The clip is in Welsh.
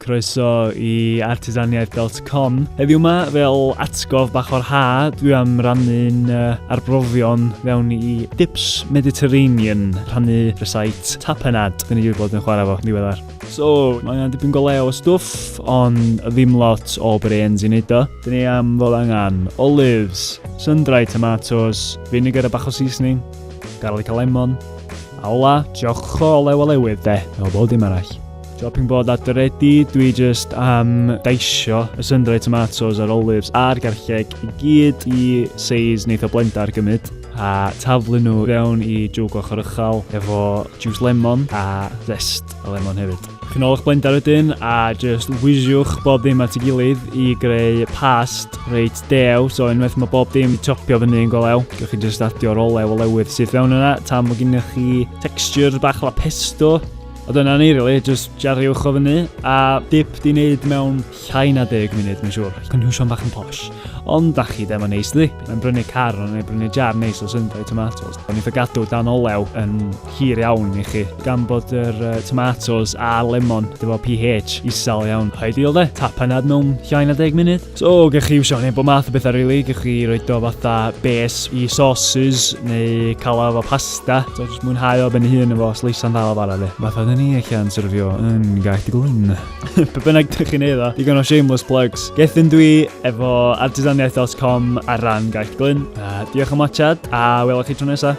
croeso i artisaniaeth.com. Heddiw yma, fel atgof bach o'r ha, dwi am rannu'n arbrofion fewn i Dips Mediterranean, rhannu rysait tapenad. Dyn ni wedi bod yn chwarae fo, ddiweddar. So, mae'n dipyn go lew o stwff, ond ddim lot o brains i wneud o. Dyn ni am fod angen olives, sun-dried tomatoes, vinegar a bach o seasoning, garlic a lemon, awla, joch o olew o lewydd de, o bod dim arall. Chopping board at the ready, dwi just am daisio y sun-dried tomatoes a'r olives a'r garlleg i gyd i seis neith o blendar gymryd a taflu nhw fewn i jwg ochr uchel efo juice lemon a zest o lemon hefyd. Chi'n olwch blendar wedyn a just wysiwch bob dim at ei gilydd i greu past reit dew, so unwaith mae bob dim i topio fyny yn golew. Gewch chi just adio'r olew o lewydd sydd fewn yna tan mae gennych chi texture bach la pesto. A dyna ni, really, just jariwch o fyny a dip di wneud mewn llai na 10 munud, mae'n siŵr. Cynhwysion bach yn posh. Ond da chi, mae'n neis di. Mae'n brynu car, mae'n brynu jar neis o sun-dried tomatoes. Mae'n eitha gadw dan olew yn hir iawn i chi. Gan bod yr tomatoes a lemon, efo pH isal iawn. Ideal de, tapenad mewn llai na 10 munud. So, gech chi iwsio neu bod math o bethau, really. Gech chi roed o fatha base i sauces neu cala efo pasta. So, just mwynhau o ben hun efo sleisan ddal o bara de. Fatha ni allan syrfio yn Gaeth y Glyn. Pe bynnag dych chi'n neud o, digon o shameless plugs. Gethyn dwi efo artisaniaeth.com ar ran Gaeth y Glyn. Diolch am watchad a welwch chi tro nesa.